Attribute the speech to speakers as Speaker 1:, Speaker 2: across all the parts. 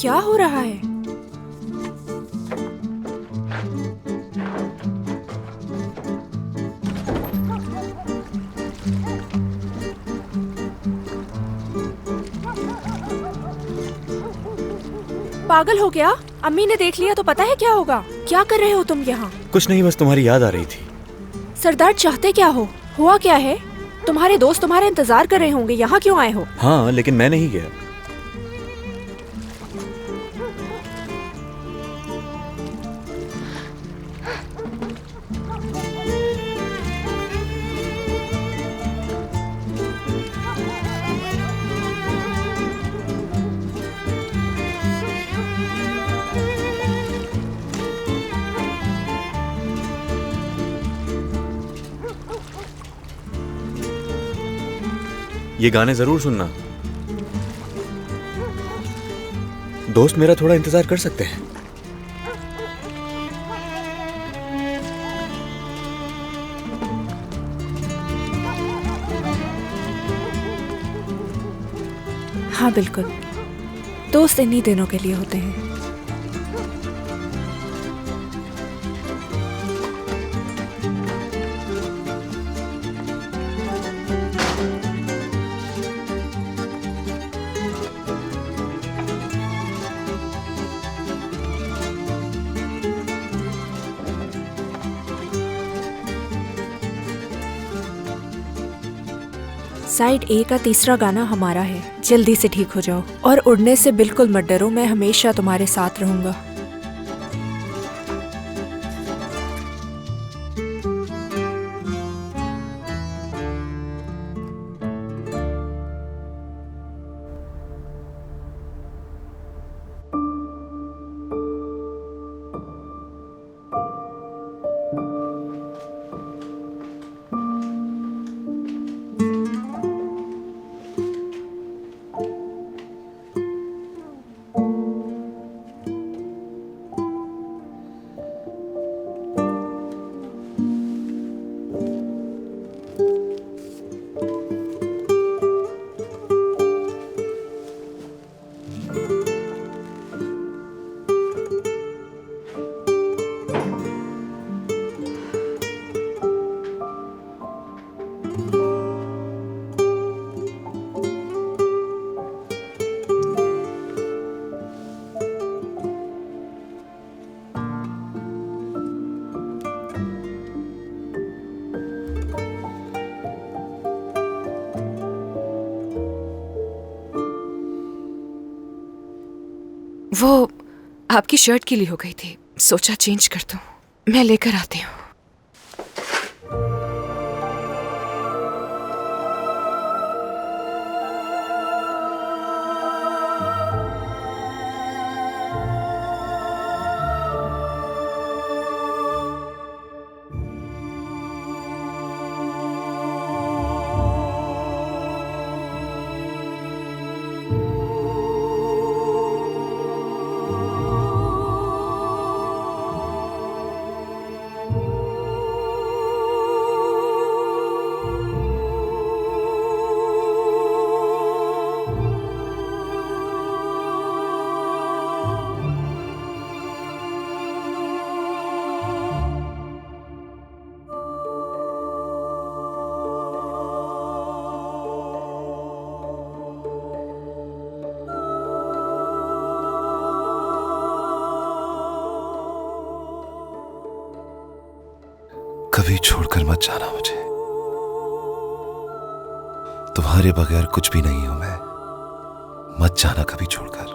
Speaker 1: क्या हो रहा है? पागल हो गया? अम्मी ने देख लिया तो पता है क्या होगा? क्या कर रहे हो तुम यहाँ?
Speaker 2: कुछ नहीं, बस तुम्हारी याद आ रही थी।
Speaker 1: सरदार, चाहते क्या हो? हुआ क्या है? तुम्हारे दोस्त तुम्हारे इंतजार कर रहे होंगे, यहाँ क्यों आए हो?
Speaker 2: हाँ, लेकिन मैं नहीं गया। ये गाने जरूर सुनना। दोस्त मेरा थोड़ा इंतजार कर सकते हैं।
Speaker 1: हाँ बिल्कुल, दोस्त इन्हीं दिनों के लिए होते हैं। साइड ए का तीसरा गाना हमारा है। जल्दी से ठीक हो जाओ और उड़ने से बिल्कुल मत डरो, मैं हमेशा तुम्हारे साथ रहूंगा। वो आपकी शर्ट गीली हो गई थी, सोचा चेंज कर दूं। मैं लेकर आती हूँ।
Speaker 3: कभी छोड़कर मत जाना मुझे। तुम्हारे बगैर कुछ भी नहीं हूं मैं। मत जाना कभी छोड़कर।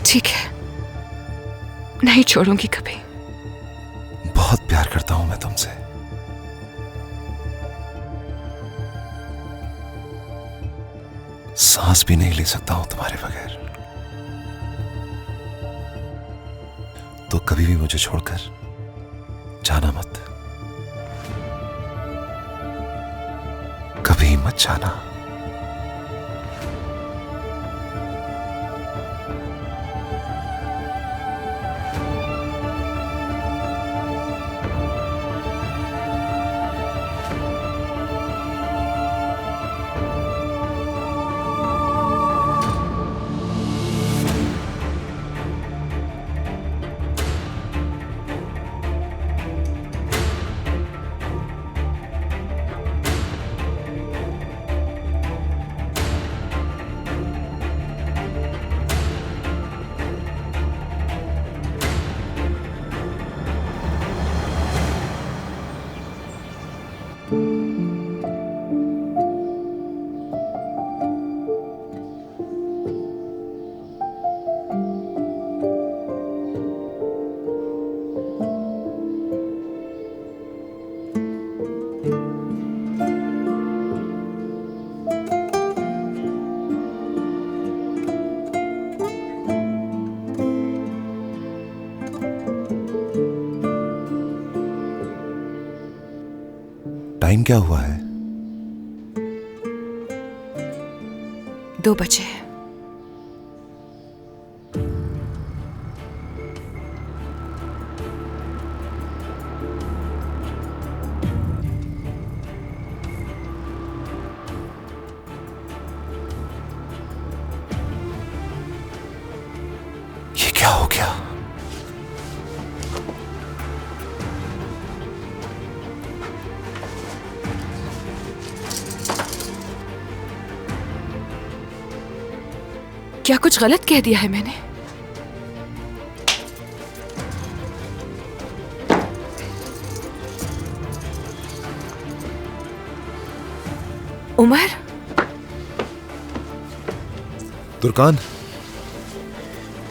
Speaker 1: ठीक है, नहीं छोड़ूंगी कभी।
Speaker 3: बहुत प्यार करता हूं मैं तुमसे। सांस भी नहीं ले सकता हूं तुम्हारे बगैर। तो कभी भी मुझे छोड़कर जाना मत। कभी मत जाना। टाइम क्या हुआ है?
Speaker 1: 2 बजे।
Speaker 3: ये क्या हो गया?
Speaker 1: क्या कुछ गलत कह दिया है मैंने? उमर,
Speaker 3: तुर्कान,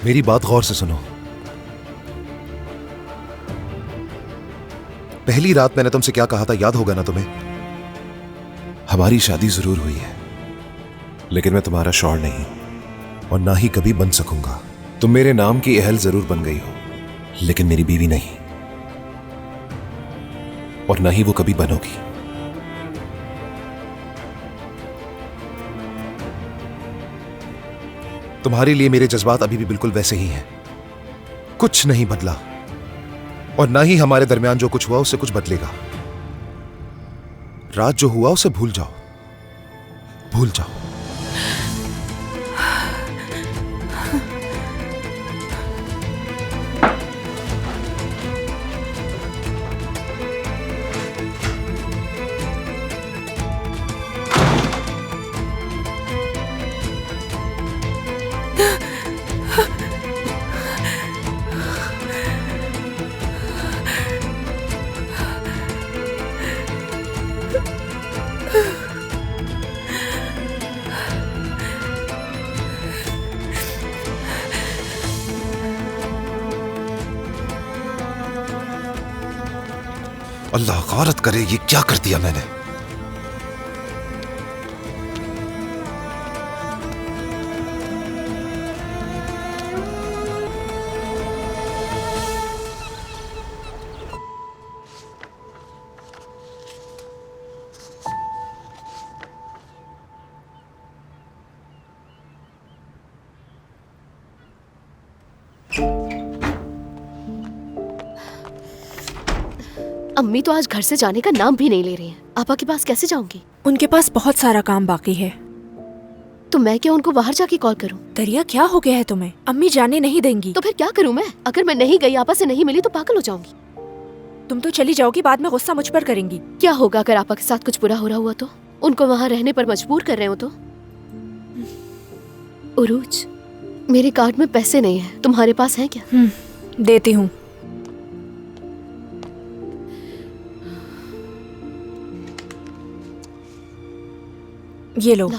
Speaker 3: मेरी बात गौर से सुनो। पहली रात मैंने तुमसे क्या कहा था, याद होगा ना तुम्हें? हमारी शादी जरूर हुई है, लेकिन मैं तुम्हारा शौहर नहीं और ना ही कभी बन सकूंगा। तुम मेरे नाम की अहल जरूर बन गई हो, लेकिन मेरी बीवी नहीं, और ना ही वो कभी बनोगी। तुम्हारे लिए मेरे जज्बात अभी भी बिल्कुल वैसे ही हैं, कुछ नहीं बदला, और ना ही हमारे दरमियान जो कुछ हुआ उससे कुछ बदलेगा। रात जो हुआ उसे भूल जाओ, भूल जाओ। अल्लाह गौरत करे, ये क्या कर दिया मैंने।
Speaker 4: अम्मी तो आज घर से जाने का नाम भी नहीं ले रही हैं। आपा के पास कैसे जाऊंगी?
Speaker 1: उनके पास बहुत सारा काम बाकी है।
Speaker 4: तो मैं क्या उनको बाहर जाके कॉल करूं?
Speaker 1: दरिया, क्या हो गया है तुम्हें? अम्मी जाने नहीं देंगी।
Speaker 4: तो फिर क्या करूं मैं? अगर मैं नहीं गई, आपा से नहीं मिली तो पागल हो जाऊंगी।
Speaker 1: तुम तो चली जाओगी, बाद में गुस्सा मुझ पर करेंगी।
Speaker 4: क्या होगा अगर आपा के साथ कुछ बुरा हो रहा हुआ तो? उनको वहाँ रहने पर मजबूर कर रहे हो तो? उरूज, मेरे कार्ड में पैसे नहीं है, तुम्हारे पास है क्या?
Speaker 1: देती हूँ। ये लो।
Speaker 4: ला।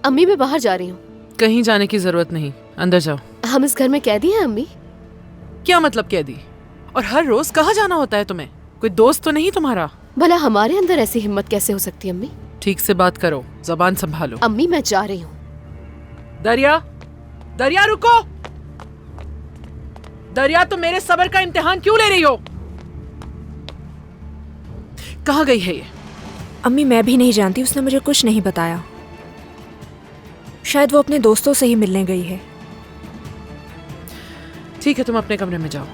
Speaker 4: अम्मी, मैं बाहर जा रही हूँ।
Speaker 5: कहीं जाने की जरूरत नहीं, अंदर जाओ।
Speaker 4: हम इस घर में कैदी हैं अम्मी।
Speaker 5: क्या मतलब कैदी? और हर रोज कहाँ जाना होता है तुम्हें? कोई दोस्त तो नहीं तुम्हारा?
Speaker 4: भला हमारे अंदर ऐसी हिम्मत कैसे हो सकती है अम्मी?
Speaker 5: ठीक से बात करो, जबान संभालो।
Speaker 4: अम्मी, मैं जा रही हूँ।
Speaker 5: दरिया, दरिया रुको। दरिया, तुम मेरे सब्र का इम्तिहान क्यों ले रही हो? कहाँ गई है ये?
Speaker 1: अम्मी, मैं भी नहीं जानती, उसने मुझे कुछ नहीं बताया। शायद वो अपने दोस्तों से ही मिलने गई है।
Speaker 5: ठीक है, तुम अपने कमरे में जाओ।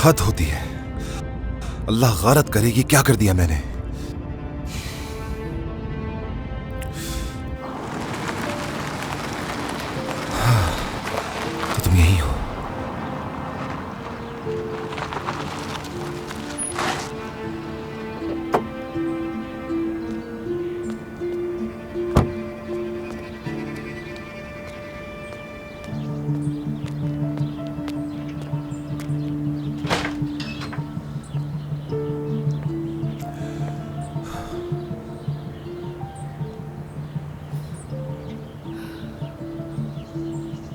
Speaker 3: हद होती है। अल्लाह गारत करे, ये क्या कर दिया मैंने। तो तुम यही हो?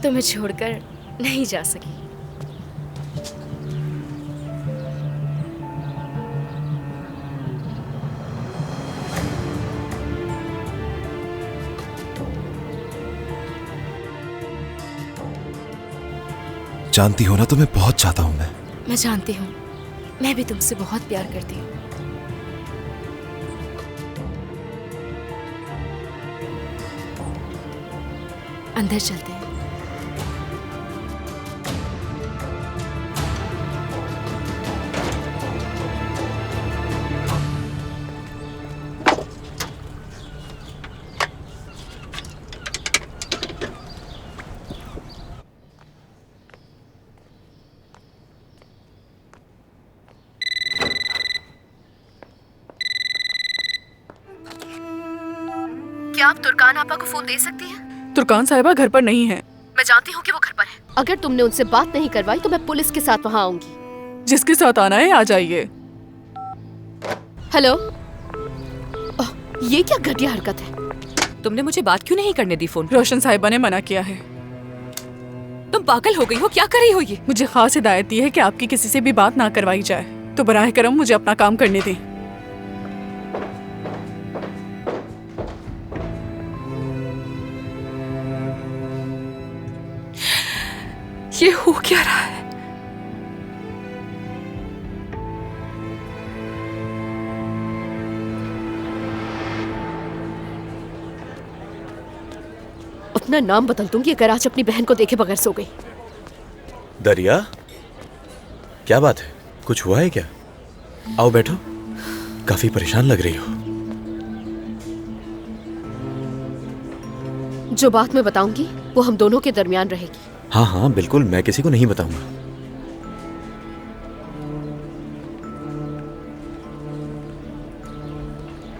Speaker 4: तुम्हें छोड़कर नहीं जा सकी।
Speaker 3: जानती हो ना तुम्हें बहुत चाहता हूं मैं।
Speaker 4: मैं जानती हूँ, मैं भी तुमसे बहुत प्यार करती हूँ। अंदर चलते हैं। क्या आप तुर्कान आपा को फोन दे सकती हैं?
Speaker 5: तुर्कान साहिबा घर पर नहीं है।
Speaker 4: मैं जानती हूँ कि वो घर पर है। अगर तुमने उनसे बात नहीं करवाई तो मैं पुलिस के साथ वहाँ आऊंगी।
Speaker 5: जिसके साथ आना है आ जाइए।
Speaker 4: हेलो। ये क्या घटिया हरकत है?
Speaker 6: तुमने मुझे बात क्यों नहीं करने दी फोन?
Speaker 5: रोशन साहिबा ने मना किया है।
Speaker 6: तुम पागल हो गई हो, क्या कर रही हो ये?
Speaker 5: मुझे खास हिदायत दी है कि आपकी किसी से भी बात ना करवाई जाए, तो बराह करम मुझे अपना काम करने दें। ये हो क्या रहा है?
Speaker 4: अपना नाम बदल दूंगी अगर आज अपनी बहन को देखे बगैर सो गई।
Speaker 2: दरिया, क्या बात है? कुछ हुआ है क्या? आओ बैठो। काफी परेशान लग रही हो।
Speaker 4: जो बात मैं बताऊंगी वो हम दोनों के दरमियान रहेगी।
Speaker 2: हाँ हाँ बिल्कुल, मैं किसी को नहीं बताऊंगा।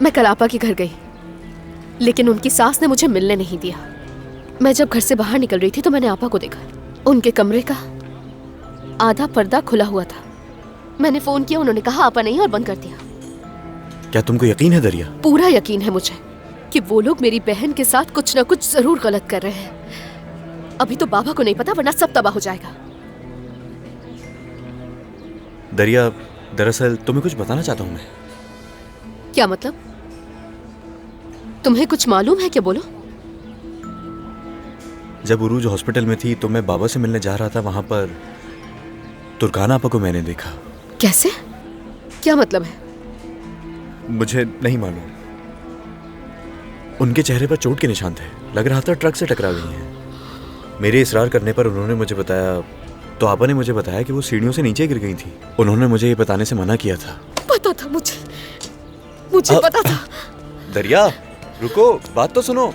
Speaker 4: मैं कल आपा के घर गई, लेकिन उनकी सास ने मुझे मिलने नहीं दिया। मैं जब घर से बाहर निकल रही थी तो मैंने आपा को देखा। उनके कमरे का आधा पर्दा खुला हुआ था। मैंने फोन किया, उन्होंने कहा आपा नहीं और बंद कर दिया।
Speaker 2: क्या तुमको यकीन है दरिया?
Speaker 4: पूरा यकीन है मुझे कि वो लोग मेरी बहन के साथ कुछ ना कुछ जरूर गलत कर रहे हैं। अभी तो बाबा को नहीं पता, वरना सब तबाह हो जाएगा।
Speaker 2: दरिया, दरअसल तुम्हें कुछ बताना चाहता हूँ मैं।
Speaker 4: क्या मतलब? तुम्हें कुछ मालूम है क्या? बोलो।
Speaker 2: जब उरूज हॉस्पिटल में थी तो मैं बाबा से मिलने जा रहा था। वहां पर तुर्कान आपा को मैंने देखा।
Speaker 4: कैसे? क्या मतलब है?
Speaker 2: मुझे नहीं मालूम। उनके चेहरे पर चोट के निशान थे। लग रहा था ट्रक से टकरा गई हैं। मेरे इसरार करने पर उन्होंने मुझे बताया, तो आपा ने मुझे बताया कि वो सीढ़ियों से नीचे गिर गई थी। उन्होंने मुझे ये बताने से मना किया था।
Speaker 4: पता था मुझे पता था।
Speaker 2: दरिया रुको, बात तो सुनो।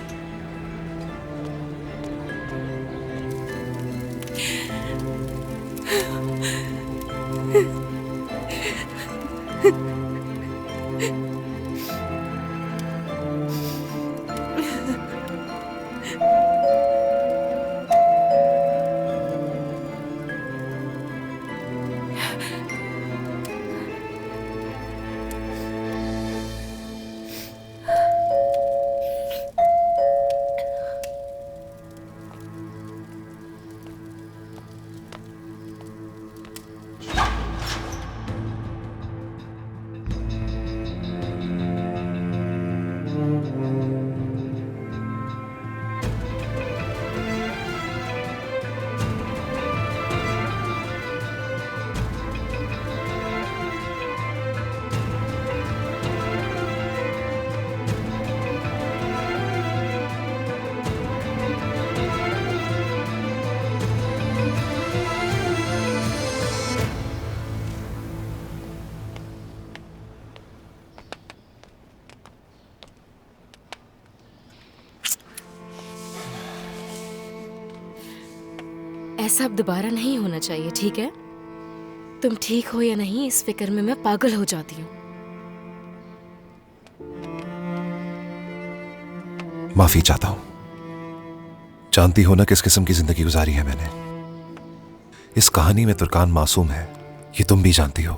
Speaker 6: ऐसा अब दोबारा नहीं होना चाहिए, ठीक है? तुम ठीक हो या नहीं इस फिक्र में मैं पागल हो जाती हूँ।
Speaker 3: माफी चाहता हूं। जानती हो ना किस किस्म की जिंदगी गुजारी है मैंने। इस कहानी में तुर्कान मासूम है, ये तुम भी जानती हो।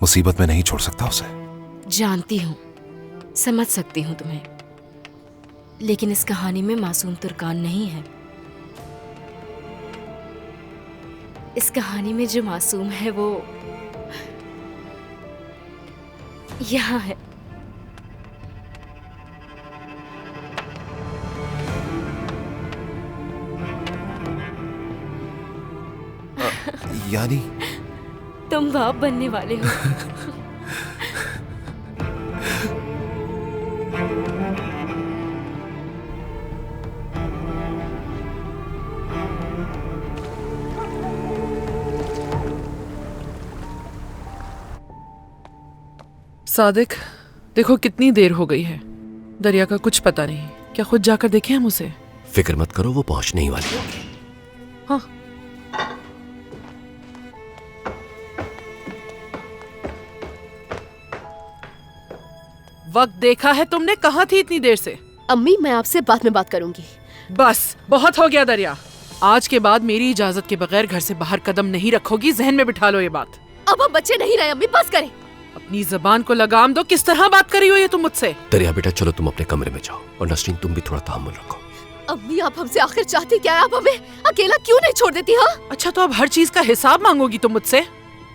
Speaker 3: मुसीबत में नहीं छोड़ सकता उसे।
Speaker 6: जानती हूँ, समझ सकती हूँ तुम्हें, लेकिन इस कहानी में मासूम तुर्कान नहीं है। इस कहानी में जो मासूम है वो यहाँ है।
Speaker 3: यानी
Speaker 6: तुम बाप बनने वाले हो।
Speaker 5: सादिक, देखो कितनी देर हो गई है, दरिया का कुछ पता नहीं। क्या खुद जाकर देखें हम उसे?
Speaker 7: फिक्र मत करो, वो पहुंचने ही वाली होगी।
Speaker 5: हाँ। वक्त देखा है तुमने? कहाँ थी इतनी देर से?
Speaker 4: अम्मी, मैं आपसे बाद में बात करूंगी।
Speaker 5: बस बहुत हो गया दरिया। आज के बाद मेरी इजाजत के बगैर घर से बाहर कदम नहीं रखोगी, जहन में बिठा लो ये बात।
Speaker 4: अब हम बच्चे नहीं रहे अम्मी, बस करें।
Speaker 5: अपनी जबान को लगाम दो। किस तरह बात कर रही हो ये तुम मुझसे?
Speaker 7: दरिया बेटा, चलो तुम अपने कमरे में जाओ, और नसरीन तुम भी थोड़ा तहम्मुल रखो।
Speaker 4: अम्मी, आप हमसे आखिर चाहती क्या है? आप हमें अकेला क्यों नहीं छोड़ देती? हाँ
Speaker 5: अच्छा, तो अब हर चीज का हिसाब मांगोगी तुम मुझसे?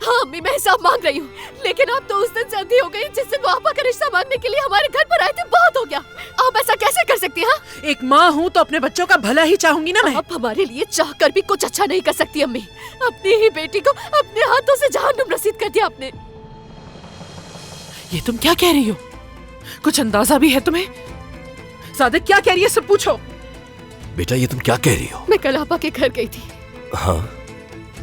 Speaker 4: हाँ अम्मी, मैं हिसाब मांग रही हूँ, लेकिन आप तो उस दिन जल्दी हो गई जिस दिन वो आपा का रिश्ता मांगने के लिए हमारे घर पर आए थे। बहुत हो गया, आप ऐसा कैसे कर सकती हैं? हाँ?
Speaker 5: एक माँ हूँ तो अपने बच्चों का भला ही चाहूंगी ना मैं।
Speaker 4: आप हमारे लिए चाह कर भी कुछ अच्छा नहीं कर सकती अम्मी। अपनी ही बेटी को अपने हाथों से जहन्नुम रसीद कर दिया आपने।
Speaker 5: ये तुम क्या कह रही हो? कुछ अंदाजा भी है तुम्हें? सादिक क्या कह रही है, सब पूछो।
Speaker 7: बेटा, ये तुम क्या कह रही हो?
Speaker 4: मैं कल आपा के घर गई थी।
Speaker 7: हाँ,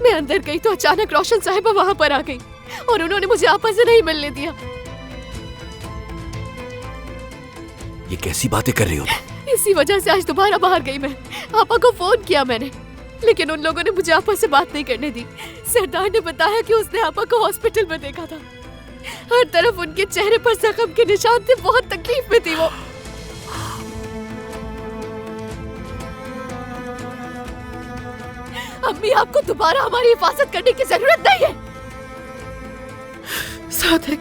Speaker 4: मैं अंदर गई तो अचानक रोशन साहिबा वहाँ पर आ गई और उन्होंने मुझे आपा से नहीं मिलने दिया।
Speaker 7: ये कैसी बातें कर रही हो तुम?
Speaker 4: इसी वजह से आज दोबारा बाहर गई मैं। आपा को फोन किया मैंने, लेकिन उन लोगों ने मुझे आपा से बात नहीं करने दी। सरदार ने बताया कि उसने आपा को हॉस्पिटल में देखा था। हर तरफ उनके चेहरे पर जख्म के निशान थे, बहुत तकलीफ में थी वो। अम्मी, आपको दोबारा हमारी हिफाजत करने की जरूरत नहीं है।
Speaker 5: सादिक,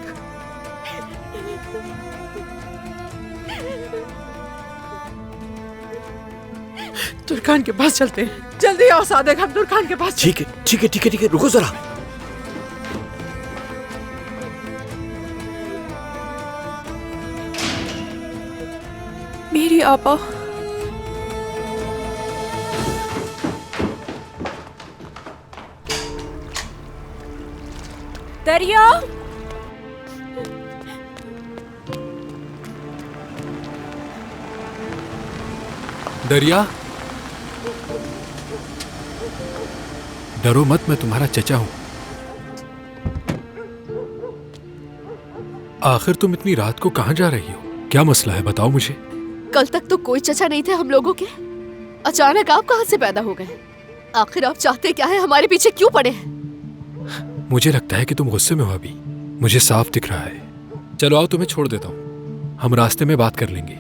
Speaker 5: तुर्कान के पास चलते हैं। जल्दी आओ सादिक, हम तुर्कान के पास।
Speaker 7: ठीक है ठीक है ठीक है ठीक है, रुको जरा।
Speaker 1: मेरी आपा। दरिया,
Speaker 8: दरिया, डरो मत, मैं तुम्हारा चचा हूं। आखिर तुम इतनी रात को कहां जा रही हो? क्या मसला है, बताओ मुझे।
Speaker 4: कल तक तो कोई चचा नहीं थे हम लोगों के, अचानक आप कहां से पैदा हो गए? आखिर आप चाहते क्या है? हमारे पीछे क्यों पड़े हैं?
Speaker 8: मुझे लगता है कि तुम गुस्से में हो अभी, मुझे साफ दिख रहा है। चलो आओ, तुम्हें छोड़ देता हूँ, हम रास्ते में बात कर लेंगे।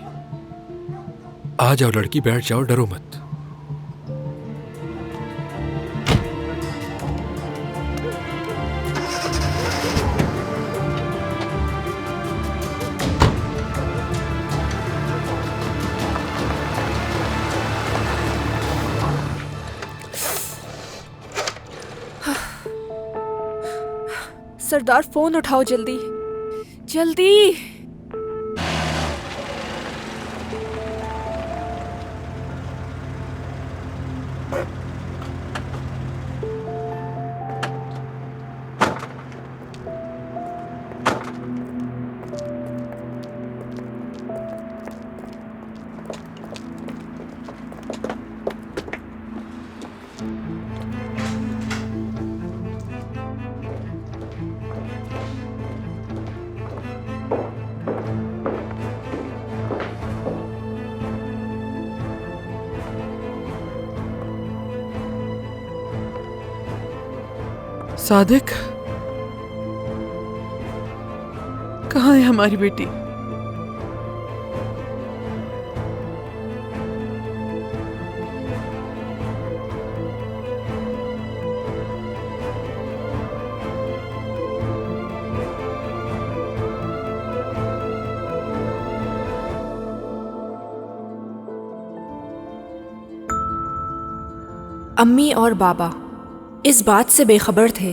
Speaker 8: आ जाओ लड़की, बैठ जाओ, डरो मत।
Speaker 1: सरदार फोन उठाओ जल्दी जल्दी।
Speaker 5: सादिक, कहाँ है हमारी बेटी?
Speaker 1: अम्मी और बाबा इस बात से बेखबर थे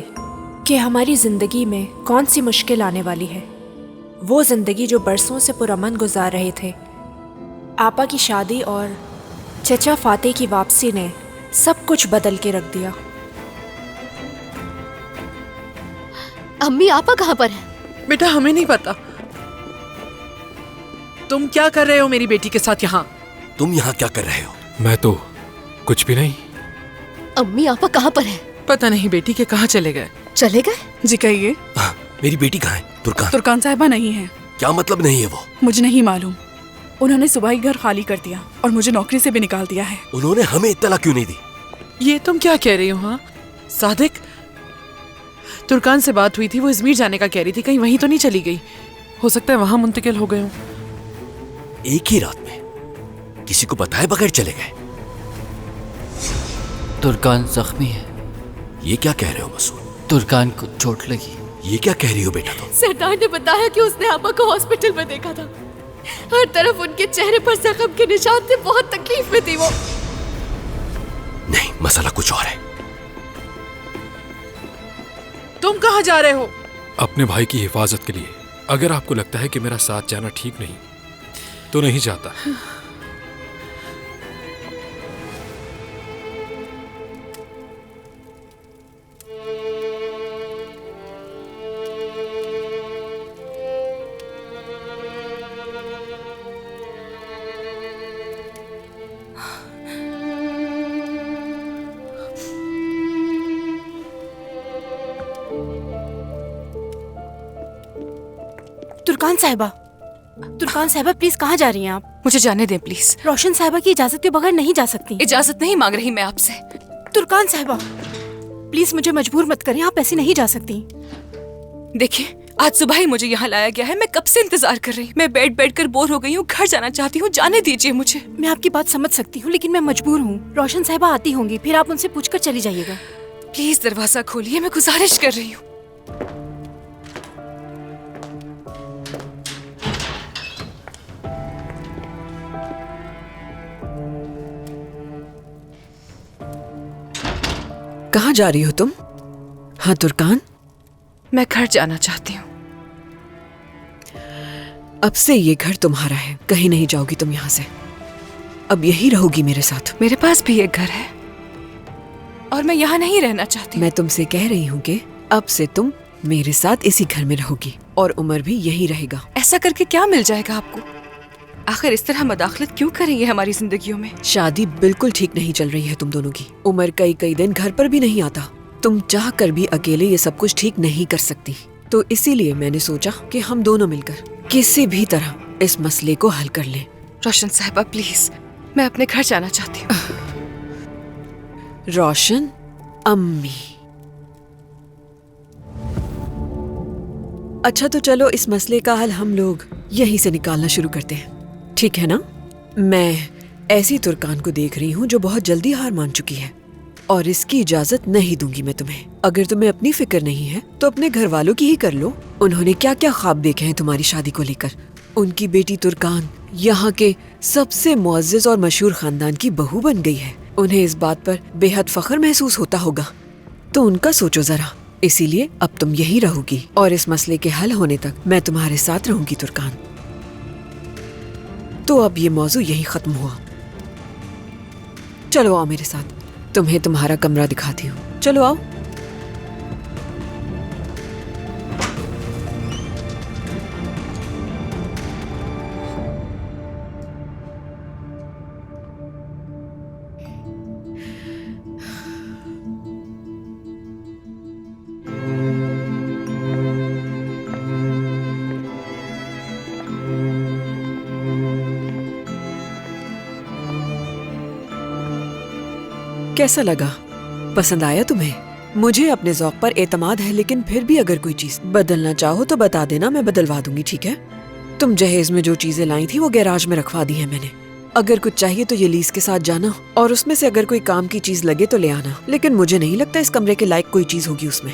Speaker 1: कि हमारी ज़िंदगी में कौन सी मुश्किल आने वाली है। वो ज़िंदगी जो बरसों से पुरअमन गुजार रहे थे। आपा की शादी और चचा फाते की वापसी ने सब कुछ बदल के रख दिया।
Speaker 4: अम्मी आपा कहाँ पर है?
Speaker 5: बेटा हमें नहीं पता। तुम क्या कर रहे हो मेरी बेटी के साथ यहाँ?
Speaker 7: तुम यहाँ क्या कर रहे हो?
Speaker 8: मैं तो कुछ भी नहीं।
Speaker 4: अम्मी आपा कहाँ पर है?
Speaker 5: पता नहीं बेटी के कहाँ चले गए।
Speaker 4: चले गए?
Speaker 9: जी कहिए।
Speaker 7: हाँ, मेरी बेटी कहाँ है? तुर्कान।
Speaker 9: तुर्कान साहिबा नहीं है।
Speaker 7: क्या मतलब नहीं है वो?
Speaker 9: मुझे नहीं मालूम। उन्होंने सुबह ही घर खाली कर दिया और मुझे नौकरी से भी निकाल दिया है।
Speaker 7: उन्होंने हमें इत्तला क्यों नहीं दी?
Speaker 5: ये तुम क्या कह रही हो? हाँ सादिक, तुर्कान से बात हुई थी, वो इजमीर जाने का कह रही थी, कहीं वहीं तो नहीं चली गई? हो सकता है वहां मुंतकिल हो गए हो।
Speaker 7: एक ही रात में किसी को बताए बगैर चले गए।
Speaker 10: तुर्कान जख्मी है।
Speaker 7: ये क्या कह रहे हो मसूद?
Speaker 10: तुर्कान को चोट लगी।
Speaker 7: ये क्या कह रही हो बेटा तुम?
Speaker 4: सरदार ने बताया कि उसने आपा को हॉस्पिटल में देखा था। हर तरफ उनके चेहरे पर जख्म के निशान थे, बहुत तकलीफ में थी वो।
Speaker 7: नहीं, मसला कुछ और है।
Speaker 5: तुम कहाँ जा रहे हो?
Speaker 8: अपने भाई की हिफाजत के लिए। अगर आपको लगता है कि मेरा साथ जाना ठीक नहीं तो नहीं जाता।
Speaker 11: तुर्कान साहिबा प्लीज कहाँ जा रही हैं आप?
Speaker 9: मुझे जाने दें प्लीज।
Speaker 11: रोशन साहिबा की इजाजत के बगैर नहीं जा सकती।
Speaker 9: इजाजत नहीं मांग रही मैं आपसे।
Speaker 11: तुर्कान साहिबा प्लीज मुझे मजबूर मत करें, आप ऐसे नहीं जा सकती।
Speaker 9: देखिए, आज सुबह ही मुझे यहाँ लाया गया है। मैं कब से इंतजार कर रही हूँ। मैं बैठ कर बोर हो गई हूँ। घर जाना चाहती हूँ, जाने दीजिए मुझे।
Speaker 11: मैं आपकी बात समझ सकती हूँ लेकिन मैं मजबूर हूँ। रोशन साहिबा आती होंगी, फिर आप उनसे पूछकर चली जाइएगा।
Speaker 9: प्लीज दरवाजा खोलिए, मैं गुजारिश कर रही हूँ।
Speaker 5: कहाँ जा रही हो तुम? हाँ तुर्कान,
Speaker 9: मैं घर जाना चाहती हूँ।
Speaker 5: अब से ये घर तुम्हारा है, कहीं नहीं जाओगी तुम यहाँ से। अब यही रहोगी मेरे साथ।
Speaker 9: मेरे पास भी एक घर है और मैं यहाँ नहीं रहना चाहती।
Speaker 5: मैं तुमसे कह रही हूँ कि अब से तुम मेरे साथ इसी घर में रहोगी और उमर भी यही रहेगा।
Speaker 9: ऐसा करके क्या मिल जाएगा आपको? आखिर इस तरह मदाखलत क्यों करेंगे हमारी जिंदगियों में?
Speaker 5: शादी बिल्कुल ठीक नहीं चल रही है तुम दोनों की। उमर कई दिन घर पर भी नहीं आता। तुम चाह कर भी अकेले ये सब कुछ ठीक नहीं कर सकती, तो इसीलिए मैंने सोचा कि हम दोनों मिलकर किसी भी तरह इस मसले को हल कर लें।
Speaker 9: रोशन साहिबा प्लीज, मैं अपने घर जाना चाहती हूँ।
Speaker 5: रोशन अम्मी, अच्छा तो चलो इस मसले का हल हम लोग यहीं से निकालना शुरू करते हैं, ठीक है ना? मैं ऐसी तुर्कान को देख रही हूँ जो बहुत जल्दी हार मान चुकी है और इसकी इजाजत नहीं दूंगी मैं तुम्हें। अगर तुम्हें अपनी फिक्र नहीं है तो अपने घर वालों की ही कर लो। उन्होंने क्या क्या ख्वाब देखे हैं तुम्हारी शादी को लेकर। उनकी बेटी तुर्कान यहाँ के सबसे मुअज़्ज़ज़ और मशहूर खानदान की बहू बन गई है। उन्हें इस बात पर बेहद फख्र महसूस होता होगा, तो उनका सोचो जरा। इसीलिए अब तुम यही रहोगी और इस मसले के हल होने तक मैं तुम्हारे साथ रहूंगी तुर्कान। तो अब ये मौजू यही खत्म हुआ। चलो आओ मेरे साथ, तुम्हें तुम्हारा कमरा दिखाती हूँ। चलो आओ। कैसा लगा? पसंद आया तुम्हें? मुझे अपने ज़ौक़ पर एतमाद है, लेकिन फिर भी अगर कोई चीज़ बदलना चाहो तो बता देना, मैं बदलवा दूंगी, ठीक है? तुम जहेज में जो चीज़ें लाई थी वो गैराज में रखवा दी है मैंने। अगर कुछ चाहिए तो ये लीस के साथ जाना और उसमें से अगर कोई काम की चीज़ लगे तो ले आना। लेकिन मुझे नहीं लगता इस कमरे के लायक कोई चीज़ होगी उसमें।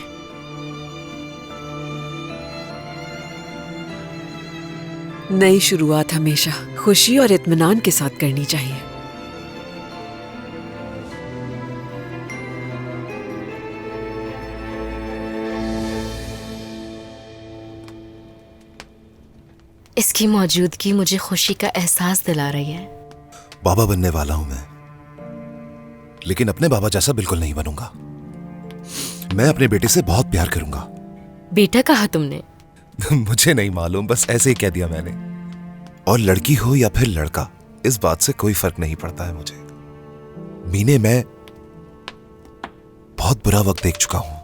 Speaker 5: नई शुरुआत हमेशा खुशी और इत्मीनान के साथ करनी चाहिए।
Speaker 6: इसकी मौजूदगी मुझे खुशी का एहसास दिला रही है।
Speaker 3: बाबा बनने वाला हूं मैं, लेकिन अपने बाबा जैसा बिल्कुल नहीं बनूंगा। मैं अपने बेटे से बहुत प्यार करूंगा,
Speaker 6: बेटा कहा तुमने?
Speaker 3: मुझे नहीं मालूम, बस ऐसे ही कह दिया मैंने। और लड़की हो या फिर लड़का, इस बात से कोई फर्क नहीं पड़ता है मुझे। मीने, मैं बहुत बुरा वक्त देख चुका हूं।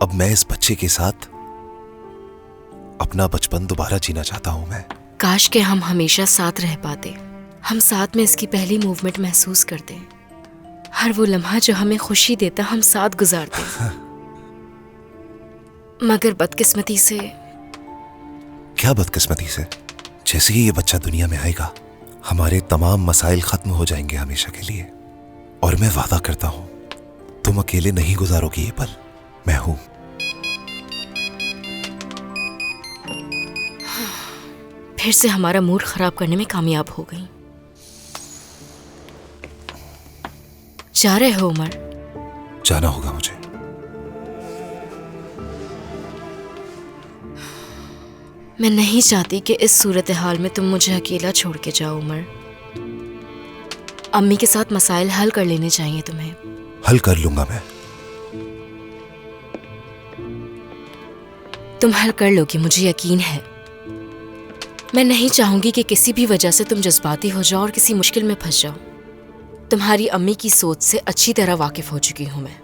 Speaker 3: अब मैं इस बच्चे के साथ अपना बचपन दोबारा जीना चाहता हूं मैं।
Speaker 6: काश के हम हमेशा साथ रह पाते। हम साथ में इसकी पहली मूवमेंट महसूस करते। हर वो लम्हा जो हमें खुशी देता हम साथ गुजारते। मगर बदकिस्मती से।
Speaker 3: क्या बदकिस्मती से? जैसे ही ये बच्चा दुनिया में आएगा, हमारे तमाम मसाइल खत्म हो जाएंगे हमेशा के लिए। और मैं वादा करता हूं, तुम अकेले नहीं गुजारोगी ये पल, मैं हूं।
Speaker 6: फिर से हमारा मूड खराब करने में कामयाब हो गई। जा रहे हो उमर?
Speaker 3: जाना होगा मुझे।
Speaker 6: मैं नहीं चाहती कि इस सूरत हाल में तुम मुझे अकेला छोड़ के जाओ उमर। अम्मी के साथ मसाइल हल कर लेने चाहिए तुम्हें।
Speaker 3: हल कर लूंगा मैं।
Speaker 6: तुम हल कर लोगी, मुझे यकीन है। मैं नहीं चाहूंगी कि किसी भी वजह से तुम जज्बाती हो जाओ और किसी मुश्किल में फंस जाओ। तुम्हारी अम्मी की सोच से अच्छी तरह वाकिफ हो चुकी हूं मैं।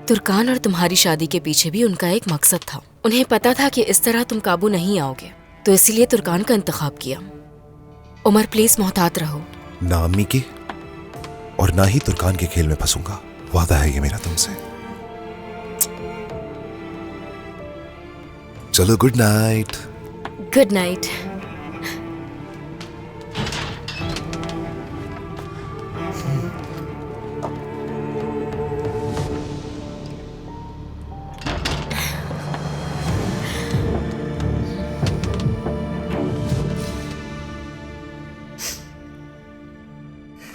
Speaker 6: तुर्कान और तुम्हारी शादी के पीछे भी उनका एक मकसद था। उन्हें पता था कि इस तरह तुम काबू नहीं आओगे, तो इसलिए तुर्कान का इंतखाब किया। उमर प्लीज मोहतात रहो।
Speaker 3: ना अम्मी की और ना ही तुर्कान के खेल में फंसूंगा, वादा है ये मेरा तुमसे। चलो, गुड नाइट।
Speaker 6: Good night.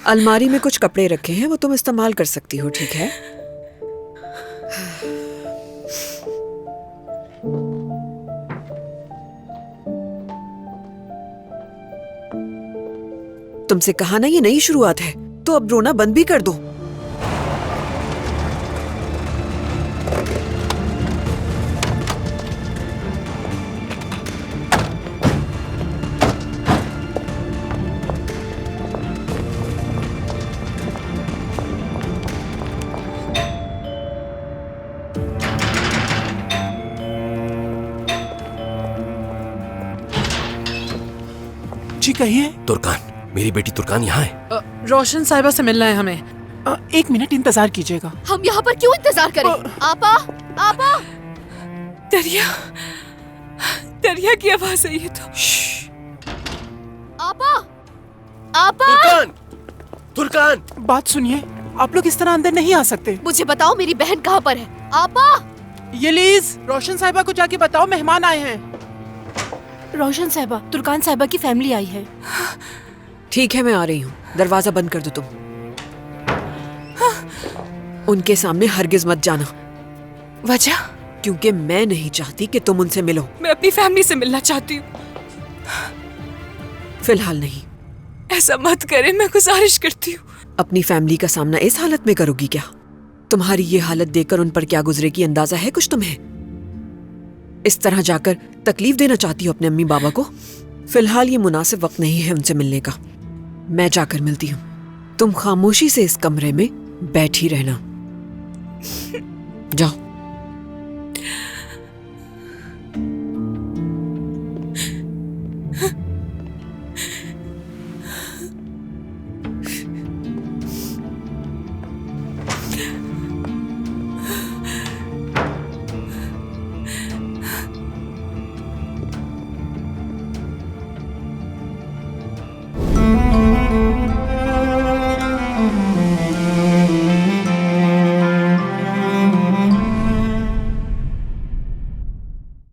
Speaker 5: अलमारी में कुछ कपड़े रखे हैं, वो तुम इस्तेमाल कर सकती हो, ठीक है? तुमसे कहा ना ये नई शुरुआत है, तो अब रोना बंद भी कर दो।
Speaker 12: जी कहिए।
Speaker 7: तुर्कान, मेरी बेटी तुर्कान यहाँ है।
Speaker 12: रोशन साहिबा से मिलना है हमें। 1 मिनट इंतजार कीजिएगा।
Speaker 4: हम यहाँ पर क्यों इंतजार करें? आपा, आपा।
Speaker 9: दरिया, दरिया की आवाज है ये तो।
Speaker 4: आपा, आपा।
Speaker 7: तुर्कान, तुर्कान।
Speaker 12: बात सुनिए, आप लोग इस तरह अंदर नहीं आ सकते।
Speaker 4: मुझे बताओ मेरी बहन कहाँ पर है? आपा।
Speaker 12: ये लीज, रोशन साहिबा को जाके बताओ मेहमान आए हैं।
Speaker 11: रोशन साहिबा, तुर्कान साहिबा की फैमिली आई है।
Speaker 5: ठीक है, मैं आ रही हूँ। दरवाजा बंद कर दो तुम। उनके सामने हरगिज मत जाना।
Speaker 9: वजह?
Speaker 5: क्योंकि मैं नहीं चाहती कि तुम उनसे मिलो।
Speaker 9: मैं अपनी फैमिली से मिलना चाहती हूँ।
Speaker 5: फिलहाल नहीं।
Speaker 9: ऐसा मत करे, मैं गुजारिश करती हूँ।
Speaker 5: अपनी फैमिली का सामना इस हालत में करोगी क्या? तुम्हारी ये हालत देखकर उन पर क्या गुजरेगी अंदाजा है कुछ तुम्हें? इस तरह जाकर तकलीफ देना चाहती हो अपने अम्मी बाबा को? फिलहाल ये मुनासिब वक्त नहीं है उनसे मिलने का। मैं जाकर मिलती हूँ। तुम खामोशी से इस कमरे में बैठी रहना। जाओ।